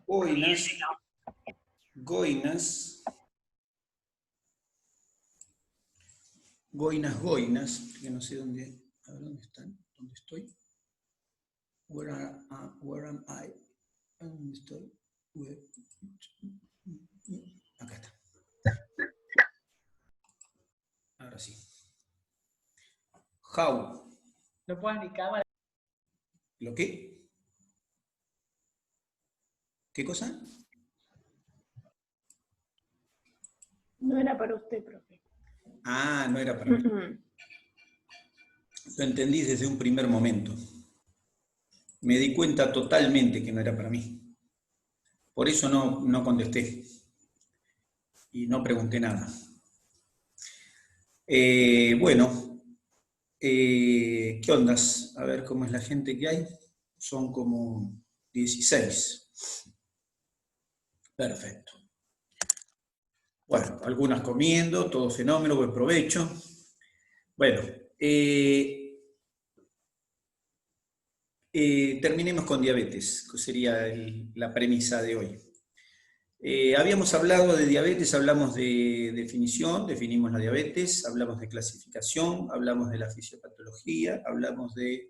Goinas, goinas, goinas, goinas, que no sé dónde, a ver dónde están, dónde estoy. Where am I? ¿Dónde estoy? Acá está. Ahora sí. How. No puedes ni cámara. ¿Lo qué? ¿Qué cosa? No era para usted, profe. Ah, no era para mí. Lo entendí desde un primer momento. Me di cuenta totalmente que no era para mí. Por eso no contesté. Y no pregunté nada. Bueno, ¿qué ondas? A ver cómo es la gente que hay. Son como 16. Perfecto. Bueno, algunas comiendo, todo fenómeno, buen provecho. Bueno, terminemos con diabetes, que sería la premisa de hoy. Habíamos hablado de diabetes, hablamos de definición, definimos la diabetes, hablamos de clasificación, hablamos de la fisiopatología, hablamos de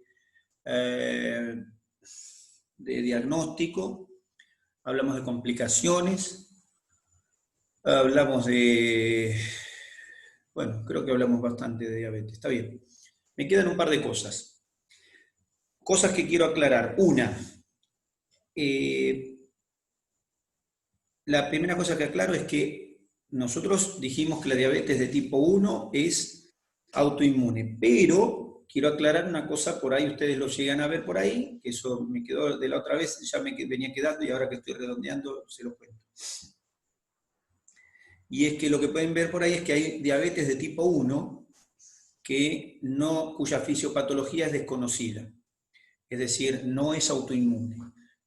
diagnóstico, hablamos de complicaciones, hablamos de... Bueno, creo que hablamos bastante de diabetes, está bien. Me quedan un par de cosas. Cosas que quiero aclarar. Una, la primera cosa que aclaro es que nosotros dijimos que la diabetes de tipo 1 es autoinmune, pero quiero aclarar una cosa, por ahí ustedes lo llegan a ver por ahí, que eso me quedó de la otra vez, ya me venía quedando y ahora que estoy redondeando se los cuento. Y es que lo que pueden ver por ahí es que hay diabetes de tipo 1 cuya fisiopatología es desconocida, es decir, no es autoinmune.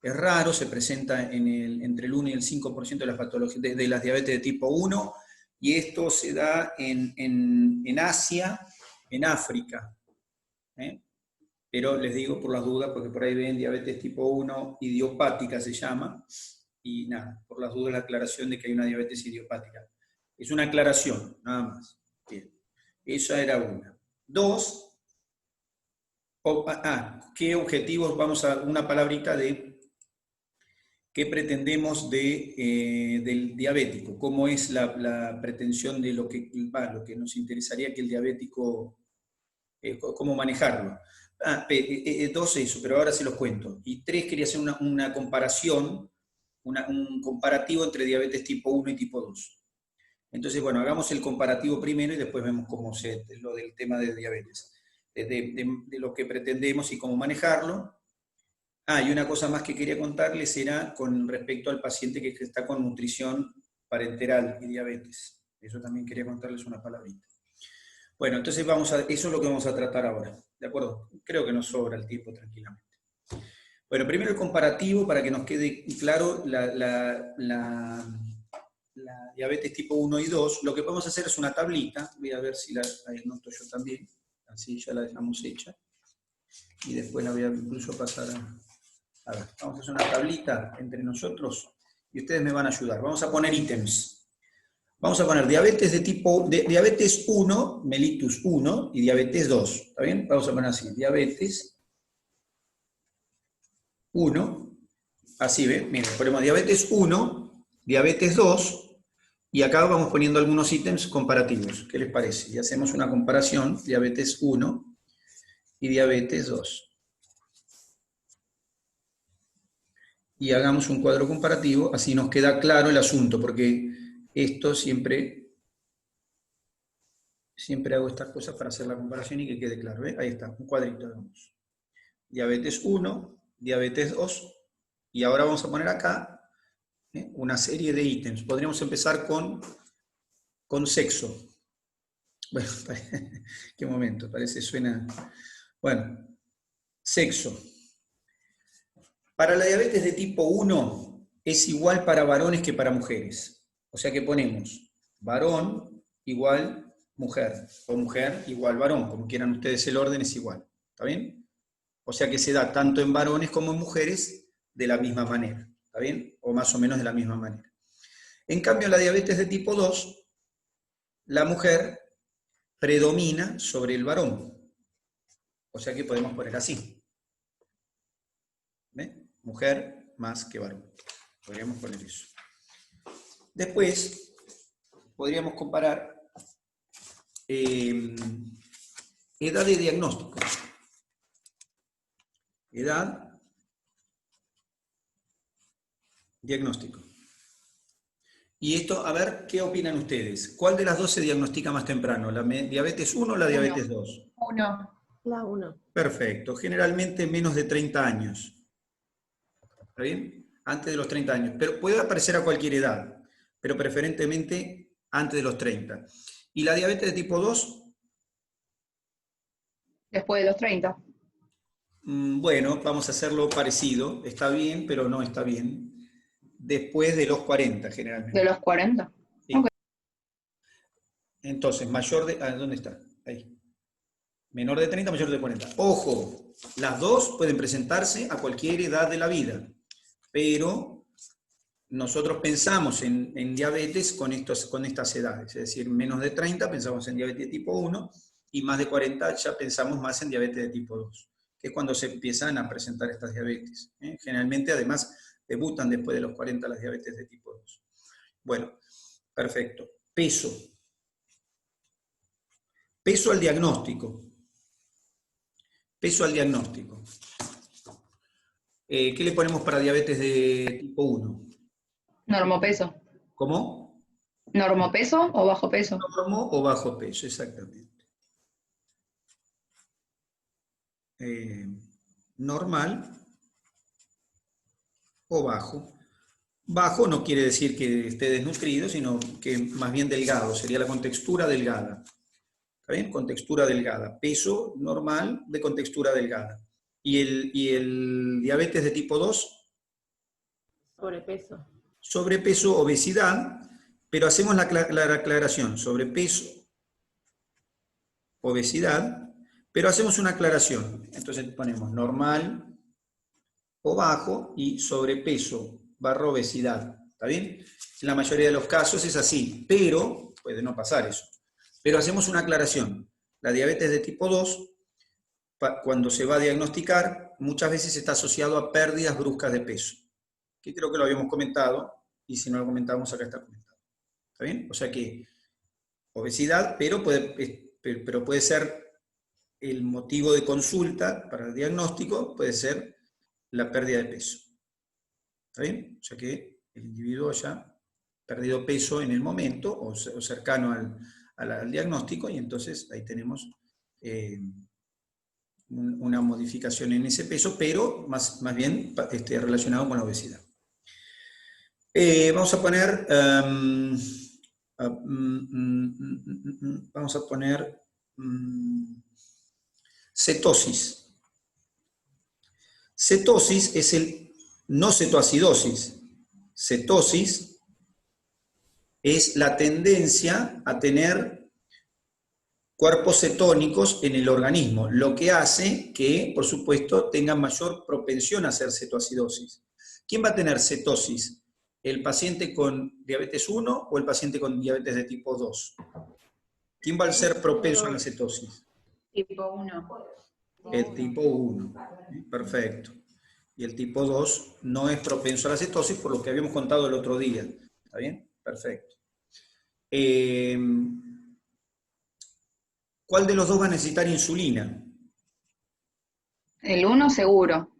Es raro, se presenta entre el 1 y el 5% de las patologías de las diabetes de tipo 1, y esto se da en Asia, en África. Pero les digo por las dudas, porque por ahí ven diabetes tipo 1 idiopática se llama, y nada, por las dudas la aclaración de que hay una diabetes idiopática. Es una aclaración, nada más. Bien. Esa era una. Dos, ¿qué objetivos? Vamos a una palabrita de qué pretendemos del diabético, cómo es la pretensión de lo que nos interesaría que el diabético, cómo manejarlo. Dos, eso, pero ahora se los cuento. Y tres, quería hacer una comparación, un comparativo entre diabetes tipo 1 y tipo 2. Entonces, bueno, hagamos el comparativo primero y después vemos cómo lo del tema de diabetes, de lo que pretendemos y cómo manejarlo. Y una cosa más que quería contarles era con respecto al paciente que está con nutrición parenteral y diabetes. Eso también quería contarles una palabrita. Bueno, entonces eso es lo que vamos a tratar ahora, ¿de acuerdo? Creo que nos sobra el tiempo tranquilamente. Bueno, primero el comparativo para que nos quede claro la diabetes tipo 1 y 2. Lo que podemos hacer es una tablita, voy a ver si la anoto yo también, así ya la dejamos hecha. Y después la voy a incluso pasar a ver, vamos a hacer una tablita entre nosotros y ustedes me van a ayudar. Vamos a poner ítems. Vamos a poner diabetes 1, mellitus 1 y diabetes 2. ¿Está bien? Vamos a poner así, diabetes 1, así, ¿ven? Miren, ponemos diabetes 1, diabetes 2, y acá vamos poniendo algunos ítems comparativos. ¿Qué les parece? Y hacemos una comparación, diabetes 1 y diabetes 2. Y hagamos un cuadro comparativo, así nos queda claro el asunto, porque esto siempre hago estas cosas para hacer la comparación y que quede claro. Ahí está, un cuadrito. Vamos. Diabetes 1, diabetes 2, y ahora vamos a poner acá una serie de ítems. Podríamos empezar con sexo. Bueno, qué momento, suena... Bueno, sexo. Para la diabetes de tipo 1 es igual para varones que para mujeres. O sea que ponemos varón igual mujer, o mujer igual varón, como quieran ustedes, el orden es igual. ¿Está bien? O sea que se da tanto en varones como en mujeres de la misma manera, ¿está bien? O más o menos de la misma manera. En cambio, la diabetes de tipo 2, la mujer predomina sobre el varón. O sea que podemos poner así. ¿Ven? Mujer más que varón. Podríamos poner eso. Después, podríamos comparar edad de diagnóstico. Edad, diagnóstico. Y esto, a ver, ¿qué opinan ustedes? ¿Cuál de las dos se diagnostica más temprano? ¿La diabetes 1 o la diabetes 2? 1. La 1. Perfecto. Generalmente menos de 30 años. ¿Está bien? Antes de los 30 años. Pero puede aparecer a cualquier edad, pero preferentemente antes de los 30. ¿Y la diabetes de tipo 2? Después de los 30. Bueno, vamos a hacerlo parecido. Está bien, pero no está bien. Después de los 40, generalmente. De los 40. Sí. Ok. Entonces, mayor de... ¿dónde está? Ahí. Menor de 30, mayor de 40. Ojo, las dos pueden presentarse a cualquier edad de la vida, pero nosotros pensamos en diabetes con estas edades, es decir, menos de 30 pensamos en diabetes de tipo 1 y más de 40 ya pensamos más en diabetes de tipo 2, que es cuando se empiezan a presentar estas diabetes. Generalmente, además, debutan después de los 40 las diabetes de tipo 2. Bueno, perfecto. Peso. Peso al diagnóstico. Peso al diagnóstico. ¿Qué le ponemos para diabetes de tipo 1? Normopeso. ¿Cómo? ¿Normopeso o bajo peso? Normo o bajo peso, exactamente. Normal o bajo. Bajo no quiere decir que esté desnutrido, sino que más bien delgado, sería la contextura delgada. ¿Está bien? Contextura delgada. Peso normal de contextura delgada. ¿Y el diabetes de tipo 2? Sobrepeso. Sobrepeso, obesidad, pero hacemos la aclaración. Sobrepeso, obesidad, pero hacemos una aclaración. Entonces ponemos normal o bajo y sobrepeso barra obesidad. ¿Está bien? En la mayoría de los casos es así, pero puede no pasar eso. Pero hacemos una aclaración. La diabetes de tipo 2, cuando se va a diagnosticar, muchas veces está asociado a pérdidas bruscas de peso, que creo que lo habíamos comentado, y si no lo comentamos, acá está comentado. ¿Está bien? O sea que obesidad, pero puede ser el motivo de consulta para el diagnóstico, puede ser la pérdida de peso. ¿Está bien? O sea que el individuo haya perdido peso en el momento, o cercano al diagnóstico, y entonces ahí tenemos una modificación en ese peso, pero más bien relacionado con la obesidad. Vamos a poner... vamos a poner cetosis. Cetosis es no cetoacidosis. Cetosis es la tendencia a tener cuerpos cetónicos en el organismo, lo que hace que, por supuesto, tengan mayor propensión a hacer cetoacidosis. ¿Quién va a tener cetosis? ¿El paciente con diabetes 1 o el paciente con diabetes de tipo 2? ¿Quién va a ser propenso a la cetosis? Tipo 1. El tipo 1. Perfecto. Y el tipo 2 no es propenso a la cetosis por lo que habíamos contado el otro día. ¿Está bien? Perfecto. ¿Cuál de los dos va a necesitar insulina? El 1 seguro.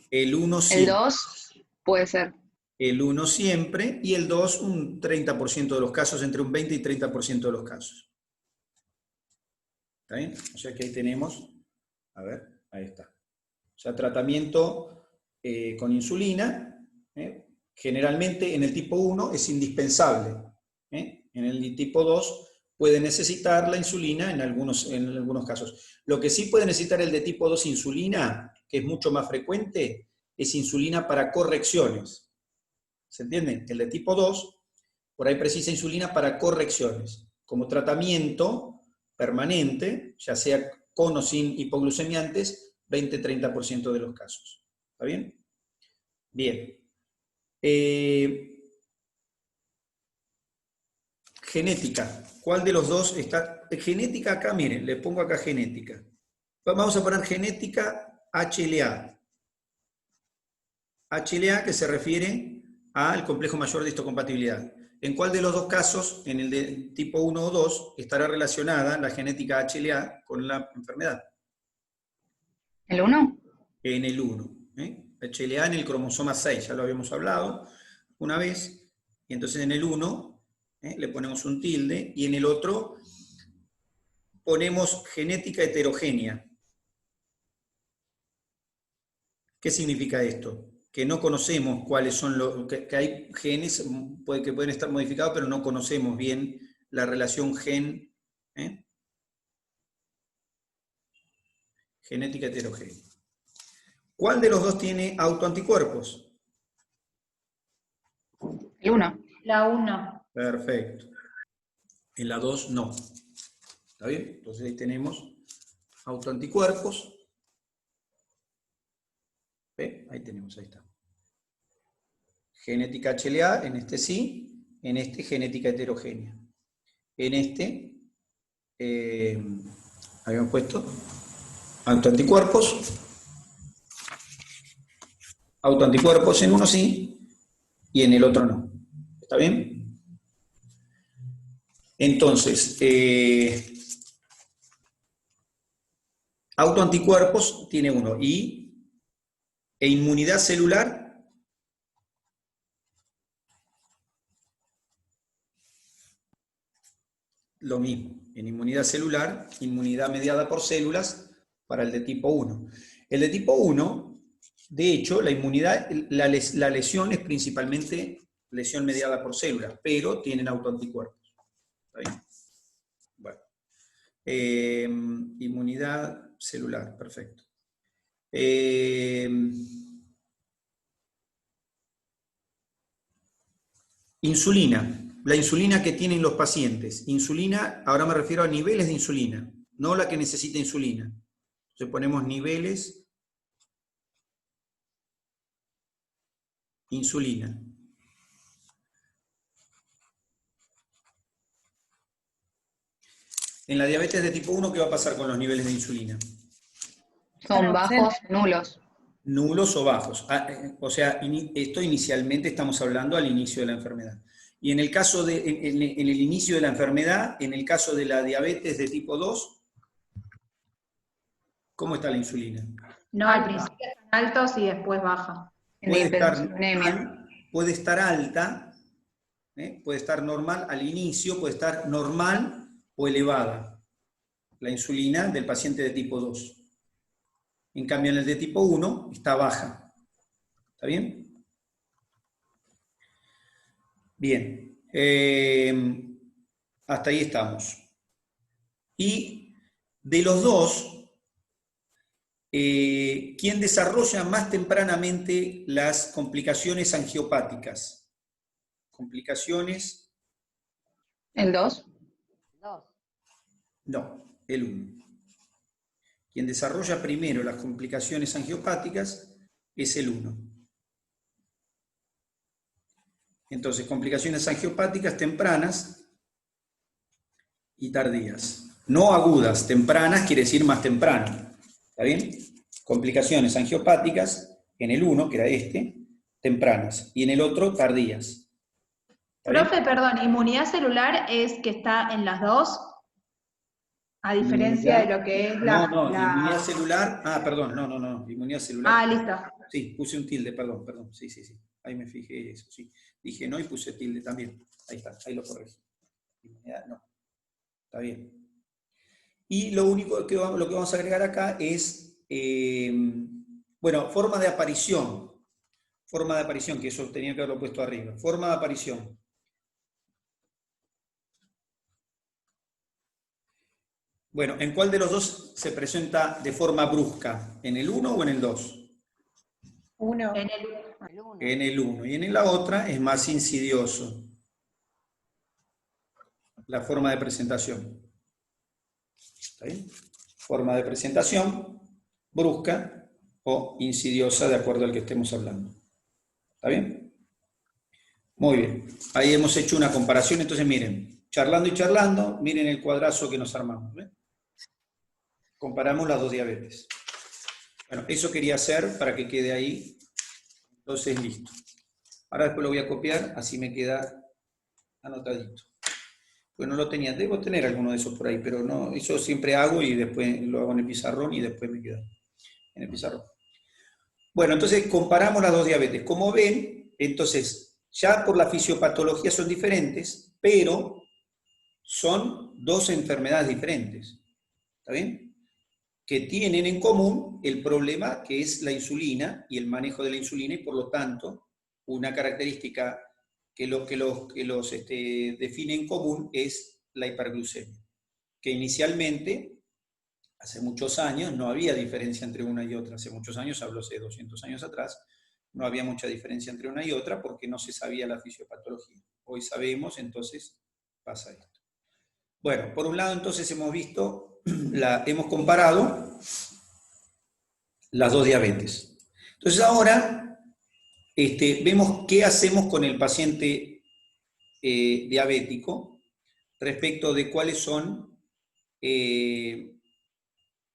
El 1 El siempre. 2 puede ser. El 1 siempre y el 2 un 30% de los casos, entre un 20 y 30% de los casos. ¿Está bien? O sea que ahí tenemos, a ver, ahí está. O sea, tratamiento con insulina, generalmente en el tipo 1 es indispensable. En el tipo 2 puede necesitar la insulina en algunos casos. Lo que sí puede necesitar el de tipo 2 insulina, que es mucho más frecuente, es insulina para correcciones. ¿Se entiende? El de tipo 2, por ahí precisa insulina para correcciones, como tratamiento permanente, ya sea con o sin hipoglucemiantes, 20-30% de los casos. ¿Está bien? Bien. Genética. ¿Cuál de los dos está? Genética acá, miren, le pongo acá genética. Vamos a poner genética HLA. HLA que se refiere al complejo mayor de histocompatibilidad. ¿En cuál de los dos casos, en el de tipo 1 o 2, estará relacionada la genética HLA con la enfermedad? ¿El 1? En el 1. HLA en el cromosoma 6, ya lo habíamos hablado una vez, y entonces en el 1 le ponemos un tilde, y en el otro ponemos genética heterogénea. ¿Qué significa esto? Que no conocemos cuáles son los... que hay genes que pueden estar modificados, pero no conocemos bien la relación gen... Genética heterogénea. ¿Cuál de los dos tiene autoanticuerpos? El 1. La 1. Perfecto. En la 2 no. ¿Está bien? Entonces ahí tenemos autoanticuerpos. ¿Ve? Ahí tenemos, ahí está. Genética HLA, en este sí, en este genética heterogénea. En este, habíamos puesto autoanticuerpos. Autoanticuerpos en uno sí, y en el otro no. ¿Está bien? Entonces, autoanticuerpos tiene uno, e inmunidad celular, lo mismo. En inmunidad celular, inmunidad mediada por células para el de tipo 1. El de tipo 1, de hecho, la inmunidad, la lesión es principalmente lesión mediada por células, pero tienen autoanticuerpos. ¿Está bien? Bueno. Inmunidad celular, perfecto. Insulina. La insulina que tienen los pacientes. Insulina, ahora me refiero a niveles de insulina, no la que necesita insulina. Entonces ponemos niveles insulina. En la diabetes de tipo 1, ¿qué va a pasar con los niveles de insulina? Son bajos, nulos. Nulos o bajos. O sea, esto inicialmente estamos hablando al inicio de la enfermedad. Y en el caso de, en el inicio de la enfermedad, en el caso de la diabetes de tipo 2, ¿cómo está la insulina? No, al principio están altos y después baja. Puede estar alta, puede estar normal al inicio, puede estar normal o elevada, la insulina del paciente de tipo 2. En cambio, en el de tipo 1 está baja. ¿Está bien? Bien. Hasta ahí estamos. Y de los dos, ¿quién desarrolla más tempranamente las complicaciones angiopáticas? Complicaciones. ¿El 2? No, el 1. Quien desarrolla primero las complicaciones angiopáticas es el 1. Entonces, complicaciones angiopáticas tempranas y tardías. No agudas, tempranas quiere decir más temprano. ¿Está bien? Complicaciones angiopáticas en el 1, que era este, tempranas, y en el otro, tardías. Profe, perdón, ¿inmunidad celular es que está en las dos? A diferencia de lo que es inmunidad celular, perdón, no, inmunidad celular. Listo. Sí, puse un tilde, perdón, sí, ahí me fijé eso, sí. Dije no y puse tilde también, ahí está, ahí lo corregí. Inmunidad, no, está bien. Y lo único que vamos a agregar acá es, bueno, forma de aparición, que eso tenía que haberlo puesto arriba, forma de aparición. Bueno, ¿en cuál de los dos se presenta de forma brusca? ¿En el 1 o en el 2? 1. En el 1. Y en la otra es más insidioso. La forma de presentación. ¿Está bien? Forma de presentación. brusca o insidiosa, de acuerdo al que estemos hablando. ¿Está bien? Muy bien. Ahí hemos hecho una comparación, entonces miren, charlando y charlando, miren el cuadrazo que nos armamos. ¿Ven? Comparamos las dos diabetes. Bueno, eso quería hacer para que quede ahí. Entonces, listo. Ahora después lo voy a copiar, así me queda anotadito. Pues no lo tenía, debo tener alguno de esos por ahí, pero no, eso siempre hago y después lo hago en el pizarrón y después me queda en el pizarrón. Bueno, entonces comparamos las dos diabetes. Como ven, entonces, ya por la fisiopatología son diferentes, pero son dos enfermedades diferentes. ¿Está bien? Que tienen en común el problema que es la insulina y el manejo de la insulina, y por lo tanto, una característica que los define en común es la hiperglucemia, que inicialmente, hace muchos años, no había diferencia entre una y otra. Hace muchos años, hablo de 200 años atrás, no había mucha diferencia entre una y otra porque no se sabía la fisiopatología. Hoy sabemos, entonces pasa esto. Bueno, por un lado entonces hemos visto, hemos comparado las dos diabetes. Entonces ahora vemos qué hacemos con el paciente diabético respecto de cuáles son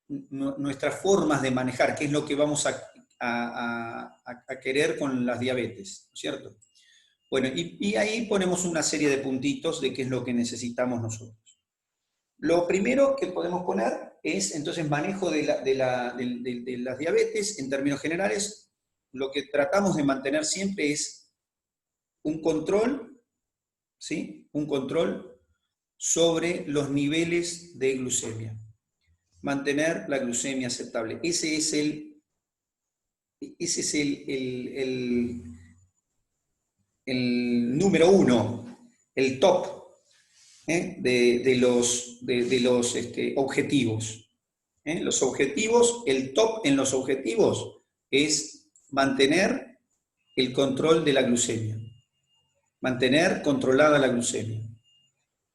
nuestras formas de manejar, qué es lo que vamos a querer con las diabetes, ¿no es cierto? Bueno, y ahí ponemos una serie de puntitos de qué es lo que necesitamos nosotros. Lo primero que podemos poner es, entonces, manejo de las diabetes, en términos generales. Lo que tratamos de mantener siempre es un control, ¿sí? Un control sobre los niveles de glucemia. Mantener la glucemia aceptable. Ese es el número uno, el top de los objetivos. Los objetivos, el top en los objetivos es mantener el control de la glucemia. Mantener controlada la glucemia.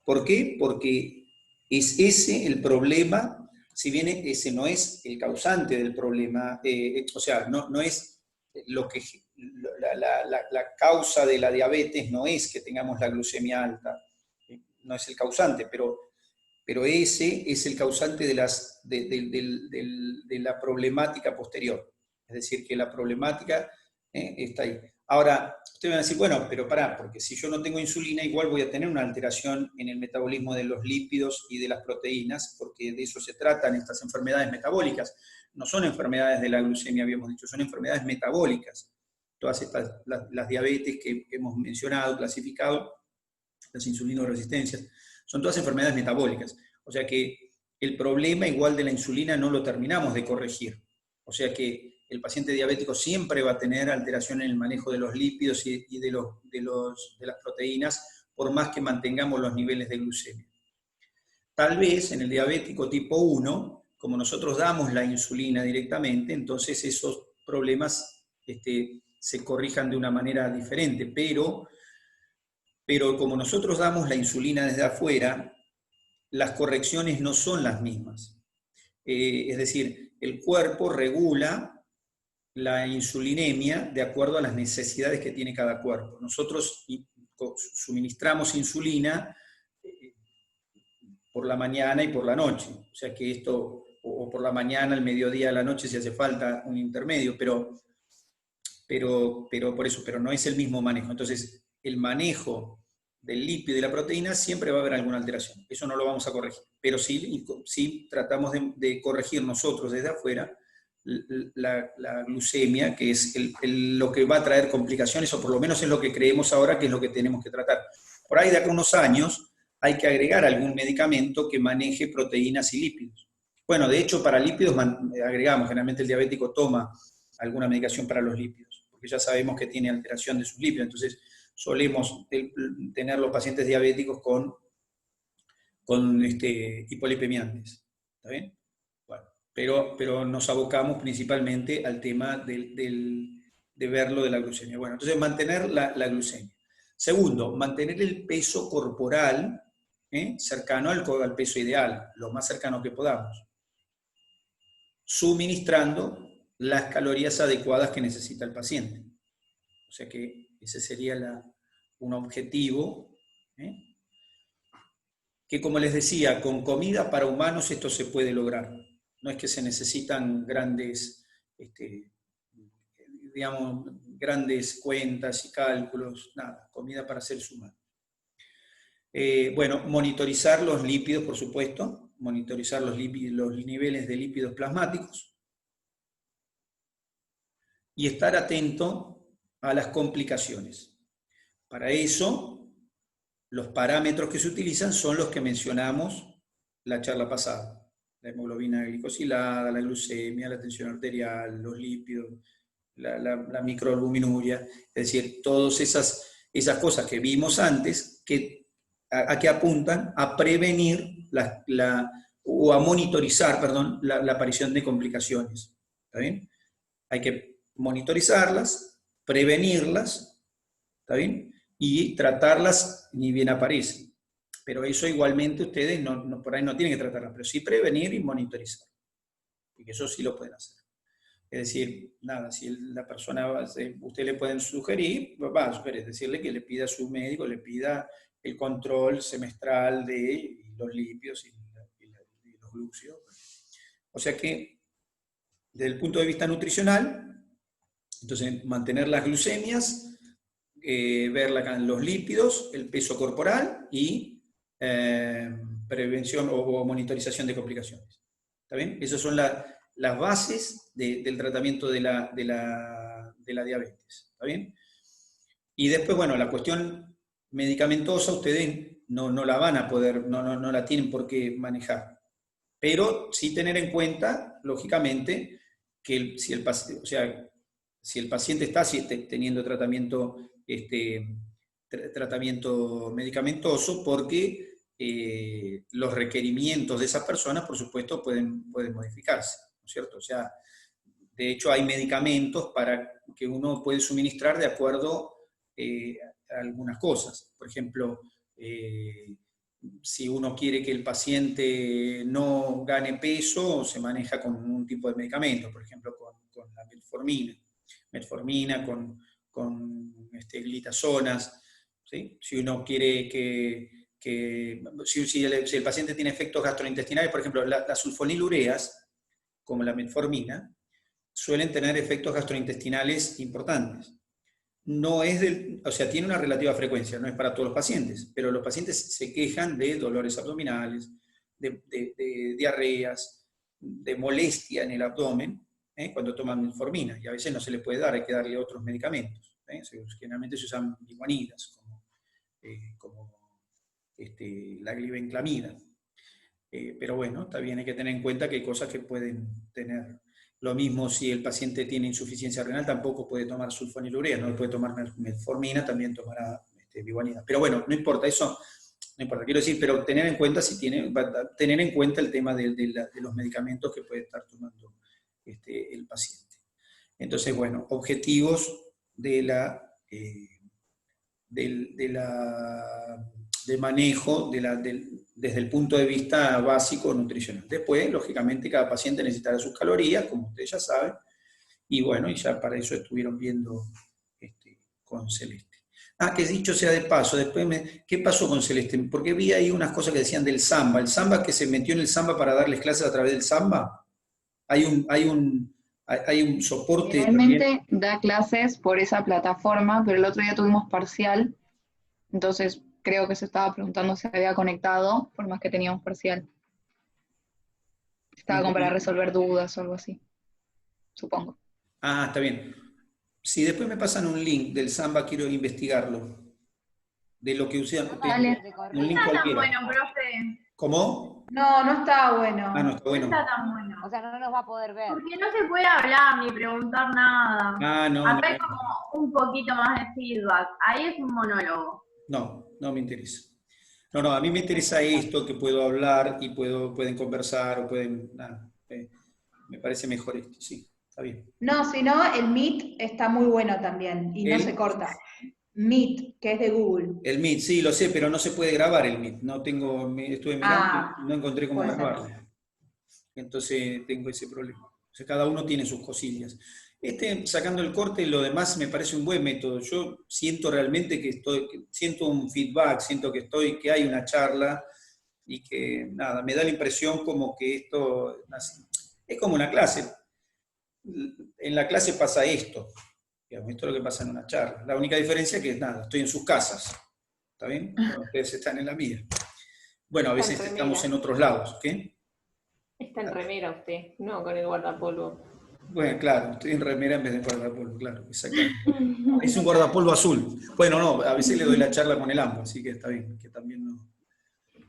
¿Por qué? Porque es ese el problema, si bien ese no es el causante del problema, o sea, no es lo que la causa de la diabetes, no es que tengamos la glucemia alta, no es el causante, pero ese es el causante de la problemática posterior. Es decir, que la problemática está ahí. Ahora, ustedes van a decir, bueno, pero pará, porque si yo no tengo insulina, igual voy a tener una alteración en el metabolismo de los lípidos y de las proteínas, porque de eso se tratan estas enfermedades metabólicas. No son enfermedades de la glucemia, habíamos dicho, son enfermedades metabólicas. Todas estas, las diabetes que hemos mencionado, clasificado, las insulinoresistencias, son todas enfermedades metabólicas. O sea que el problema igual de la insulina no lo terminamos de corregir. O sea que el paciente diabético siempre va a tener alteración en el manejo de los lípidos y de las proteínas, por más que mantengamos los niveles de glucemia. Tal vez en el diabético tipo 1, como nosotros damos la insulina directamente, entonces esos problemas se corrijan de una manera diferente, pero como nosotros damos la insulina desde afuera, las correcciones no son las mismas. Es decir, el cuerpo regula la insulinemia de acuerdo a las necesidades que tiene cada cuerpo. Nosotros suministramos insulina por la mañana y por la noche. O sea que esto, o por la mañana, al mediodía, a la noche, si hace falta un intermedio, pero por eso, pero no es el mismo manejo. Entonces, el manejo del lípido y la proteína siempre va a haber alguna alteración. Eso no lo vamos a corregir. Pero sí tratamos de corregir nosotros desde afuera la glucemia, que es lo que va a traer complicaciones, o por lo menos es lo que creemos ahora que es lo que tenemos que tratar. Por ahí de acá a unos años hay que agregar algún medicamento que maneje proteínas y lípidos. Bueno, de hecho para lípidos agregamos, generalmente el diabético toma alguna medicación para los lípidos, porque ya sabemos que tiene alteración de sus lípidos, entonces solemos tener los pacientes diabéticos con hipolipemiantes. ¿Está bien? Bueno, pero nos abocamos principalmente al tema de verlo de la glucemia. Bueno, entonces mantener la glucemia. Segundo, mantener el peso corporal cercano al peso ideal, lo más cercano que podamos. suministrando las calorías adecuadas que necesita el paciente. O sea que ese sería un objetivo, ¿eh? Que, como les decía, con comida para humanos esto se puede lograr. No es que se necesitan grandes, digamos, grandes cuentas y cálculos, nada, comida para seres humanos. Bueno, monitorizar los lípidos, por supuesto, monitorizar los niveles de lípidos plasmáticos y estar atento a las complicaciones. Para eso, los parámetros que se utilizan son los que mencionamos la charla pasada. La hemoglobina glicosilada, la glucemia, la tensión arterial, los lípidos, la microalbuminuria, es decir, todas esas cosas que vimos antes, ¿a qué apuntan? A prevenir o a monitorizar, perdón, la aparición de complicaciones. ¿Está bien? Hay que monitorizarlas, prevenirlas, ¿está bien? Y tratarlas ni bien aparecen. Pero eso igualmente ustedes por ahí no tienen que tratarlas, pero sí prevenir y monitorizar. Porque eso sí lo pueden hacer. Es decir, nada, si la persona, usted le pueden sugerir, decirle que le pida a su médico, le pida el control semestral de los lípidos y los glúcidos. O sea que, desde el punto de vista nutricional, entonces mantener las glucemias, ver los lípidos, el peso corporal y prevención o monitorización de complicaciones. ¿Está bien? Esas son las bases del tratamiento de la diabetes. ¿Está bien? Y después, bueno, la cuestión medicamentosa ustedes no la van a poder, no la tienen por qué manejar. Pero sí tener en cuenta, lógicamente, que si el paciente está teniendo tratamiento medicamentoso, porque los requerimientos de esas personas, por supuesto, pueden modificarse, ¿no es cierto? O sea, de hecho hay medicamentos que uno puede suministrar de acuerdo a algunas cosas. Por ejemplo, si uno quiere que el paciente no gane peso, se maneja con un tipo de medicamento, por ejemplo, con la metformina, con glitazonas, ¿sí? Si uno quiere si el paciente tiene efectos gastrointestinales, por ejemplo, las sulfonilureas, como la metformina, suelen tener efectos gastrointestinales importantes. No es o sea, tiene una relativa frecuencia, no es para todos los pacientes, pero los pacientes se quejan de dolores abdominales, de diarreas, de molestia en el abdomen, cuando toman metformina, y a veces no se le puede dar, hay que darle otros medicamentos. Generalmente se usan glianidas, como la glibenclamida. Pero bueno, está bien, hay que tener en cuenta que hay cosas que pueden tener. Lo mismo si el paciente tiene insuficiencia renal, tampoco puede tomar sulfonilurea, no puede tomar metformina, también tomará glianida. Pero bueno, no importa, eso no importa. Quiero decir, pero tener en cuenta el tema de los medicamentos que puede estar tomando el paciente. Entonces, bueno, objetivos de manejo desde el punto de vista básico nutricional. Después, lógicamente, cada paciente necesitará sus calorías, como ustedes ya saben, y bueno, y ya para eso estuvieron viendo con Celeste. Que dicho sea de paso, después ¿qué pasó con Celeste? Porque vi ahí unas cosas que decían del Samba. El Samba, que se metió en el Samba para darles clases a través del Samba. Hay un soporte. Realmente también. da clases por esa plataforma, pero el otro día tuvimos parcial, entonces creo que se estaba preguntando si había conectado, por más que teníamos parcial. Estaba como para resolver dudas o algo así, supongo. Está bien. Si después me pasan un link del Samba, quiero investigarlo. De lo que usan. Dale. Un link No está tan cualquiera. bueno, profe. ¿Cómo? No está bueno. No está bueno. No está tan bueno. O sea, no nos va a poder ver. Porque no se puede hablar ni preguntar nada. No. Acá hay como un poquito más de feedback. Ahí es un monólogo. No me interesa. No, a mí me interesa esto, que puedo hablar y pueden conversar o pueden. Me parece mejor esto, sí, está bien. No, si no, el Meet está muy bueno también y no se corta. Meet, que es de Google. El Meet, sí, lo sé, pero no se puede grabar el Meet. Estuve mirando y no encontré cómo grabarlo. Entonces tengo ese problema. sea, cada uno tiene sus cosillas. Sacando el corte, lo demás me parece un buen método. Yo siento realmente que siento un feedback, siento que hay una charla y que, nada, me da la impresión como que esto es como una clase. En la clase pasa esto, digamos, esto es lo que pasa en una charla. La única diferencia es que, nada, estoy en sus casas, ¿está bien? Bueno, ustedes están en la mía. Bueno, a veces estamos en otros lados, ¿qué? Está en remera usted, no con el guardapolvo. Bueno, claro, estoy en remera en vez de guardapolvo, claro, exactamente. Es un guardapolvo azul. Bueno, no, a veces le doy la charla con el ambos, así que está bien, que también no.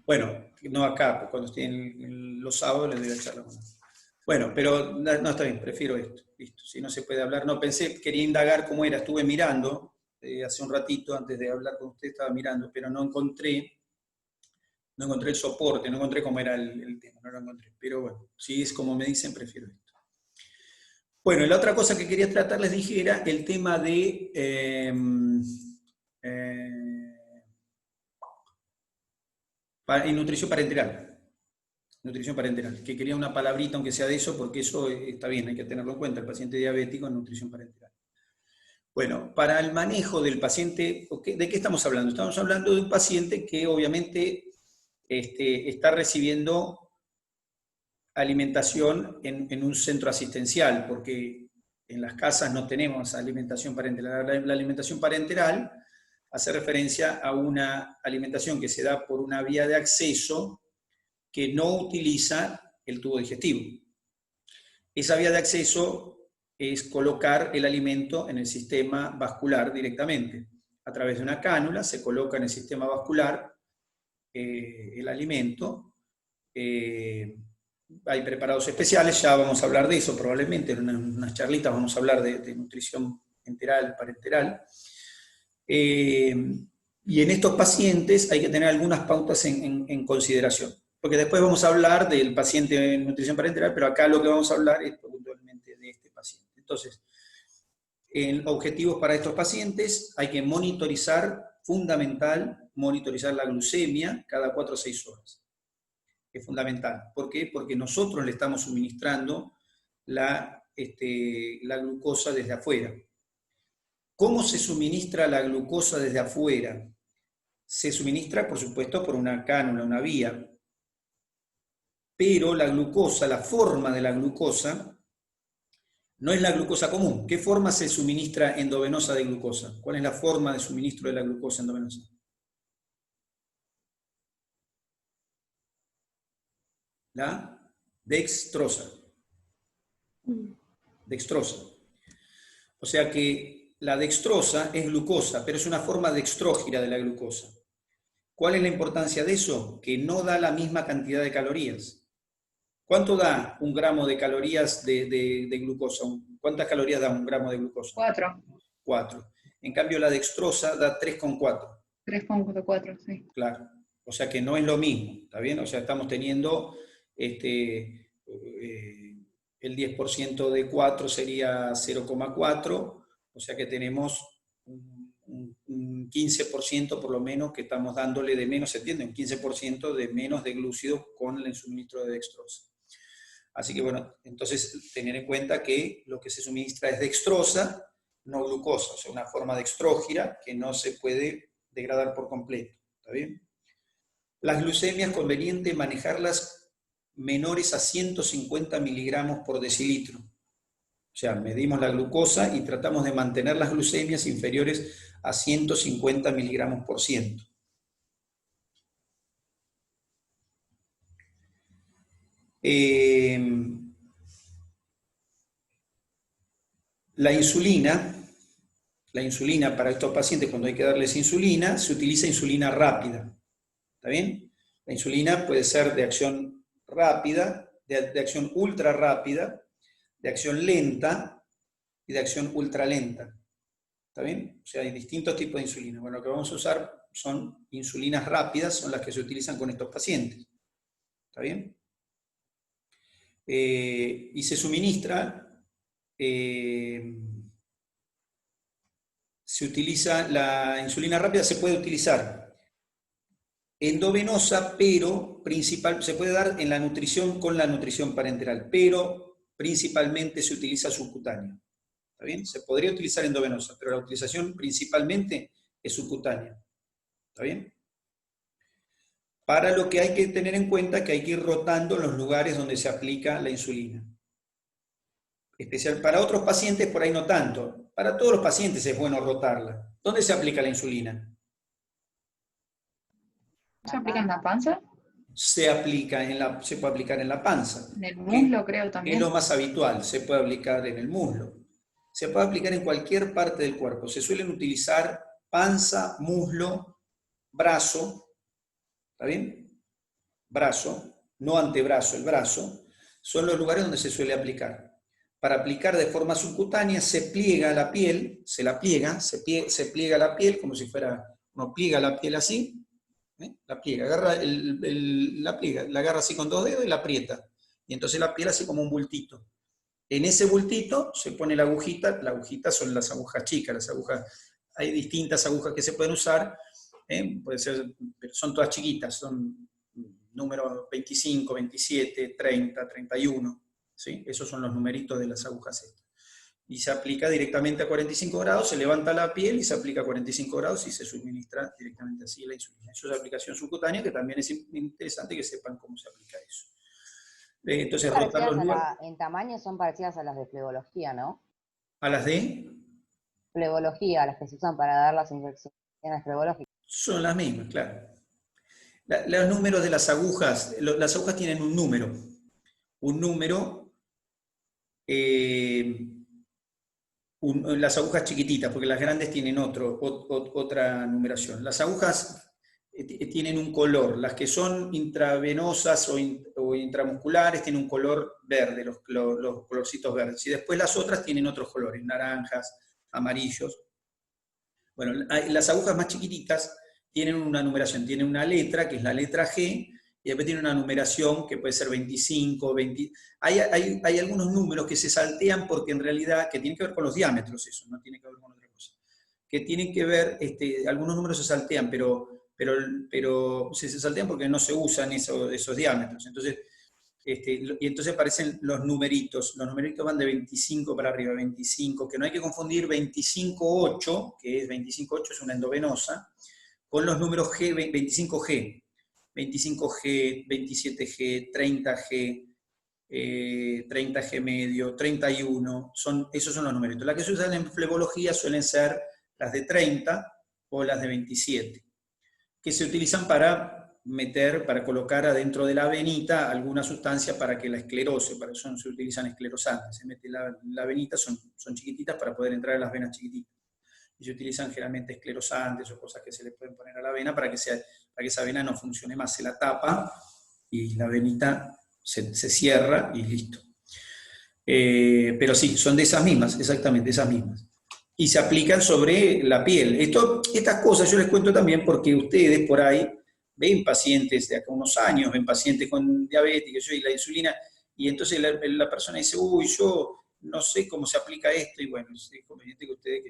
Bueno, no acá, cuando estoy en los sábados le doy la charla con ambos. Bueno, pero no, está bien, prefiero esto, listo. Si no se puede hablar, no, quería indagar cómo era, estuve mirando, hace un ratito, antes de hablar con usted, estaba mirando, pero no encontré el soporte, no encontré cómo era el tema, no lo encontré. Pero bueno, si es como me dicen, prefiero esto. Bueno, la otra cosa que quería tratar, les dije, era el tema de nutrición parenteral. Nutrición parenteral, que quería una palabrita, aunque sea de eso, porque eso está bien, hay que tenerlo en cuenta, el paciente diabético en nutrición parenteral. Bueno, para el manejo del paciente, ¿de qué estamos hablando? Estamos hablando de un paciente que obviamente está recibiendo alimentación en un centro asistencial, porque en las casas no tenemos alimentación parenteral. La alimentación parenteral hace referencia a una alimentación que se da por una vía de acceso que no utiliza el tubo digestivo. Esa vía de acceso es colocar el alimento en el sistema vascular directamente. A través de una cánula se coloca en el sistema vascular el alimento. Hay preparados especiales, ya vamos a hablar de eso probablemente, en unas charlitas vamos a hablar de nutrición enteral, parenteral. Y en estos pacientes hay que tener algunas pautas en consideración, porque después vamos a hablar del paciente en nutrición parenteral, pero acá lo que vamos a hablar es puntualmente de este paciente. Entonces, en objetivos para estos pacientes hay que monitorizar, fundamental, monitorizar la glucemia cada 4 o 6 horas. Es fundamental. ¿Por qué? Porque nosotros le estamos suministrando la glucosa desde afuera. ¿Cómo se suministra la glucosa desde afuera? Se suministra, por supuesto, por una cánula, una vía. Pero la glucosa, la forma de la glucosa, no es la glucosa común. ¿Qué forma se suministra endovenosa de glucosa? ¿Cuál es la forma de suministro de la glucosa endovenosa? La dextrosa. Dextrosa. O sea que la dextrosa es glucosa, pero es una forma dextrógira de la glucosa. ¿Cuál es la importancia de eso? Que no da la misma cantidad de calorías. ¿Cuánto da un gramo de calorías de glucosa? ¿Cuántas calorías da un gramo de glucosa? 4. 4. En cambio, la dextrosa da 3,4. 3,4, sí. Claro. O sea que no es lo mismo, ¿está bien? O sea, estamos teniendo el 10% de 4 sería 0,4, o sea que tenemos un 15% por lo menos que estamos dándole de menos, ¿se entiende? Un 15% de menos de glúcido con el suministro de dextrosa. Así que bueno, entonces tener en cuenta que lo que se suministra es dextrosa, no glucosa, o sea, una forma dextrógira que no se puede degradar por completo, ¿está bien? Las glucemias, conveniente manejarlas menores a 150 miligramos por decilitro. O sea, medimos la glucosa y tratamos de mantener las glucemias inferiores a 150 miligramos por ciento. La insulina para estos pacientes, cuando hay que darles insulina, se utiliza insulina rápida. ¿Está bien? La insulina puede ser de acción rápida, de acción ultra rápida, de acción lenta y de acción ultralenta. ¿Está bien? O sea, hay distintos tipos de insulina. Bueno, lo que vamos a usar son insulinas rápidas, son las que se utilizan con estos pacientes. ¿Está bien? Y se suministra, se utiliza la insulina rápida, se puede utilizar endovenosa, pero se puede dar en la nutrición con la nutrición parenteral, pero principalmente se utiliza subcutáneo. ¿Está bien? Se podría utilizar endovenosa, pero la utilización principalmente es subcutánea. ¿Está bien? Para lo que hay que tener en cuenta que hay que ir rotando los lugares donde se aplica la insulina. Especial para otros pacientes, por ahí no tanto. Para todos los pacientes es bueno rotarla. ¿Dónde se aplica la insulina? ¿Se aplica en la panza? Se puede aplicar en la panza. En el muslo, creo también. Es lo más habitual, se puede aplicar en el muslo. Se puede aplicar en cualquier parte del cuerpo. Se suelen utilizar panza, muslo, brazo, ¿está bien? Brazo, no antebrazo, el brazo, son los lugares donde se suele aplicar. Para aplicar de forma subcutánea se pliega la piel, se pliega la piel como si fuera, uno pliega la piel así, la pliega, agarra la agarra así con 2 dedos y la aprieta. Y entonces la piel así como un bultito. En ese bultito se pone la agujita son las agujas chicas, hay distintas agujas que se pueden usar, puede ser, pero son todas chiquitas, son números 25, 27, 30, 31, ¿sí? Esos son los numeritos de las agujas estas. Y se aplica directamente a 45 grados, se levanta la piel y se aplica a 45 grados y se suministra directamente así la insulina. Eso es aplicación subcutánea, que también es interesante que sepan cómo se aplica eso. Entonces, rotar los lugares. En tamaño son parecidas a las de flebología, ¿no? ¿A las de? Flebología, las que se usan para dar las infecciones flebológicas. Son las mismas, claro. Los números de las agujas tienen un número. Las agujas chiquititas, porque las grandes tienen otra numeración. Las agujas tienen un color, las que son intravenosas o intramusculares tienen un color verde, los colorcitos verdes, y después las otras tienen otros colores, naranjas, amarillos. Bueno, las agujas más chiquititas tienen una numeración, tienen una letra, que es la letra G, y después tiene una numeración que puede ser 25, 20. Hay algunos números que se saltean porque en realidad, que tienen que ver con los diámetros, eso, no tiene que ver con otra cosa. Que tienen que ver, algunos números se saltean, pero se saltean porque no se usan esos diámetros. Entonces, y entonces aparecen los numeritos van de 25 para arriba, 25, que no hay que confundir 25,8, que es 25,8 es una endovenosa, con los números G, 25G. 25G, 27G, 30G, 30G medio, 31, esos son los numeritos. Las que se usan en flebología suelen ser las de 30 o las de 27, que se utilizan para colocar adentro de la venita alguna sustancia para que la esclerose, para eso se utilizan esclerosantes. Se mete la venita, son chiquititas para poder entrar a las venas chiquititas. Y se utilizan generalmente esclerosantes o cosas que se le pueden poner a la vena para que esa vena no funcione más. Se la tapa y la venita se cierra y listo. Pero sí, son de esas mismas, exactamente esas mismas. Y se aplican sobre la piel. Estas cosas yo les cuento también porque ustedes por ahí ven pacientes de acá unos años, ven pacientes con diabetes y la insulina, y entonces la persona dice, uy, yo no sé cómo se aplica esto, y bueno, es conveniente que ustedes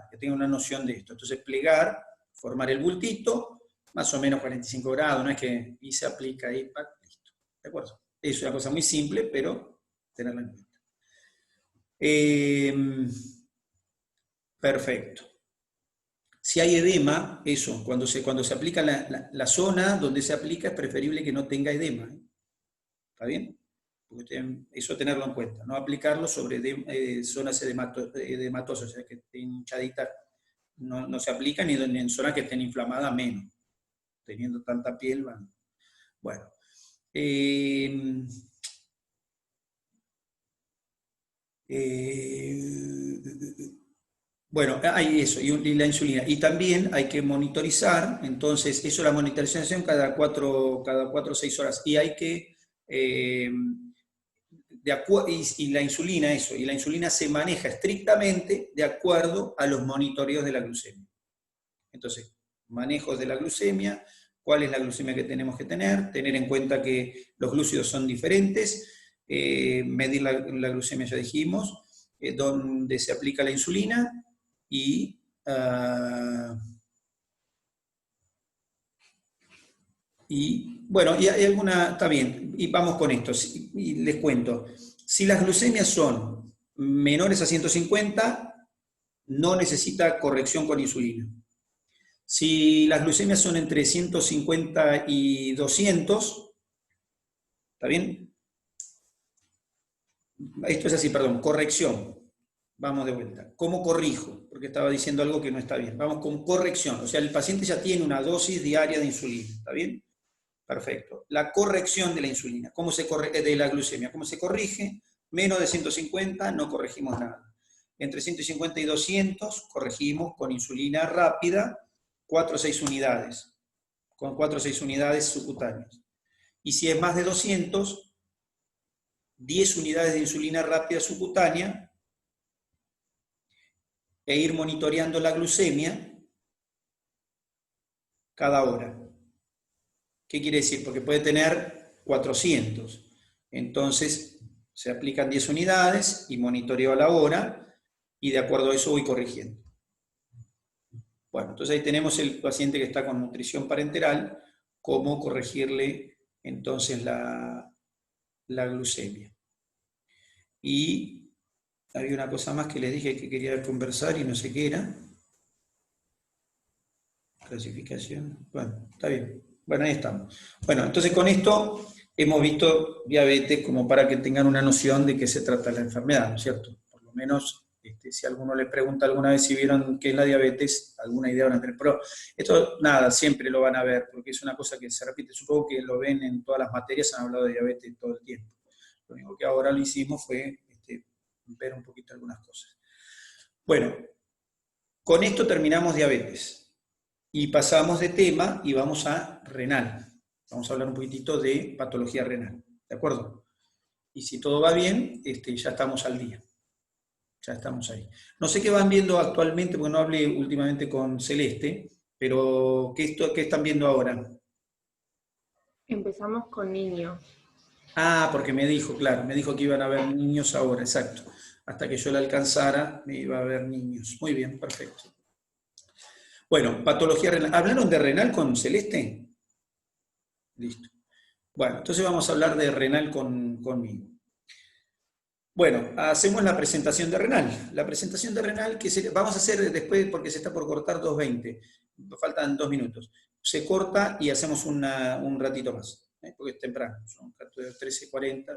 que tengan una noción de esto. Entonces plegar, formar el bultito, más o menos 45 grados, no es que y se aplica ahí, listo. ¿De acuerdo? Es una cosa muy simple, pero tenerla en cuenta. Perfecto. Si hay edema, eso, cuando se aplica la zona donde se aplica, es preferible que no tenga edema. ¿Está bien? Eso tenerlo en cuenta, no aplicarlo sobre zonas edematosas, o sea, que estén hinchaditas, no se aplica, ni en zonas que estén inflamadas menos, teniendo tanta piel. Bueno, bueno, hay eso, y la insulina. Y también hay que monitorizar, entonces, eso la monitorización cada 4 o 6 horas, y hay que... y la insulina se maneja estrictamente de acuerdo a los monitoreos de la glucemia. Entonces, manejos de la glucemia, cuál es la glucemia que tenemos que tener en cuenta que los glúcidos son diferentes, medir la glucemia, ya dijimos, donde se aplica la insulina, y Y bueno, y hay alguna, está bien, y vamos con esto, y les cuento. Si las glucemias son menores a 150, no necesita corrección con insulina. Si las glucemias son entre 150 y 200, ¿está bien? Esto es así, perdón, corrección. Vamos de vuelta. ¿Cómo corrijo? Porque estaba diciendo algo que no está bien. Vamos con corrección. O sea, el paciente ya tiene una dosis diaria de insulina. ¿Está bien? Perfecto. La corrección de la insulina. ¿Cómo se de la glucemia? ¿Cómo se corrige? Menos de 150 no corregimos nada. Entre 150 y 200 corregimos con insulina rápida 4 o 6 unidades. Con 4 o 6 unidades subcutáneas. Y si es más de 200, 10 unidades de insulina rápida subcutánea e ir monitoreando la glucemia cada hora. ¿Qué quiere decir? Porque puede tener 400. Entonces, se aplican 10 unidades y monitoreo a la hora y de acuerdo a eso voy corrigiendo. Bueno, entonces ahí tenemos el paciente que está con nutrición parenteral, cómo corregirle entonces la glucemia. Y había una cosa más que les dije que quería conversar y no sé qué era. Clasificación. Bueno, está bien. Bueno, ahí estamos. Bueno, entonces con esto hemos visto diabetes como para que tengan una noción de qué se trata la enfermedad, ¿no es cierto? Por lo menos, si alguno les pregunta alguna vez si vieron qué es la diabetes, alguna idea van a tener. Pero esto, nada, siempre lo van a ver, porque es una cosa que se repite. Supongo que lo ven en todas las materias, han hablado de diabetes todo el tiempo. Lo único que ahora lo hicimos fue ver un poquito algunas cosas. Bueno, con esto terminamos diabetes. Y pasamos de tema y vamos a renal. Vamos a hablar un poquitito de patología renal. ¿De acuerdo? Y si todo va bien, ya estamos al día. Ya estamos ahí. No sé qué van viendo actualmente, porque no hablé últimamente con Celeste, pero ¿qué están viendo ahora? Empezamos con niños. Ah, porque me dijo, claro, me dijo que iban a haber niños ahora, exacto. Hasta que yo la alcanzara, me iba a haber niños. Muy bien, perfecto. Bueno, patología renal. ¿Hablaron de renal con Celeste? Listo. Bueno, entonces vamos a hablar de renal conmigo. Bueno, hacemos la presentación de renal. La presentación de renal que vamos a hacer después porque se está por cortar 2:20. Faltan 2 minutos. Se corta y hacemos un ratito más, porque es temprano. Son 13:40,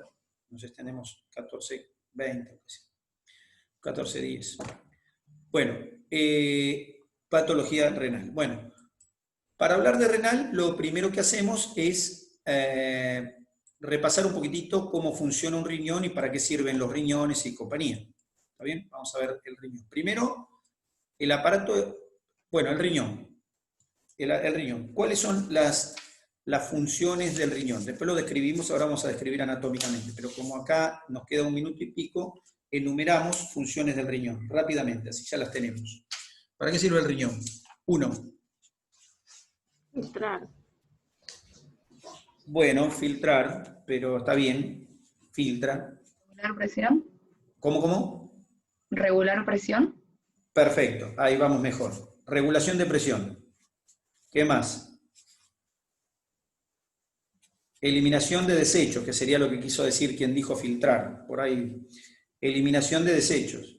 nos extendemos 14:20, 14:10. Bueno, patología renal. Bueno, para hablar de renal, lo primero que hacemos es repasar un poquitito cómo funciona un riñón y para qué sirven los riñones y compañía. ¿Está bien? Vamos a ver el riñón. Primero, el aparato, bueno, el riñón. El riñón. ¿Cuáles son las funciones del riñón? Después lo describimos, ahora vamos a describir anatómicamente, pero como acá nos queda 1 minuto y pico, enumeramos funciones del riñón rápidamente, así ya las tenemos. ¿Para qué sirve el riñón? 1. Filtrar. Bueno, filtrar, pero está bien, filtra. ¿Regular presión? ¿Cómo? ¿Regular presión? Perfecto, ahí vamos mejor. Regulación de presión. ¿Qué más? Eliminación de desechos, que sería lo que quiso decir quien dijo filtrar. Por ahí. Eliminación de desechos.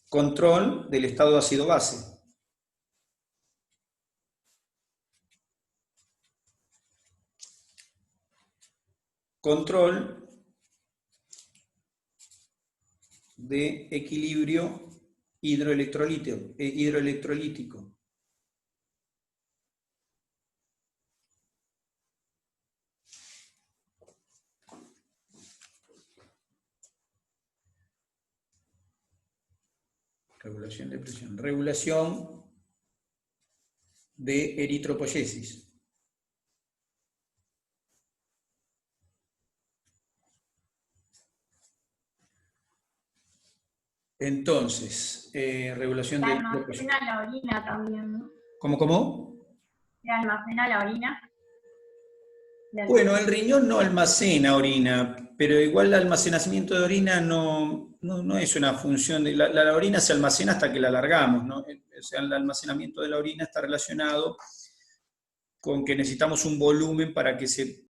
Control del estado de ácido-base. Control de equilibrio hidroelectrolítico. Regulación de presión. Regulación de eritropoyesis. Entonces, regulación de eritropoyesis. Almacena la orina también, ¿no? ¿Cómo? Se almacena la orina. Bueno, el riñón no almacena orina, pero igual el almacenamiento de orina no no es una función de... La orina se almacena hasta que la alargamos, ¿no? O sea, el almacenamiento de la orina está relacionado con que necesitamos un volumen para que se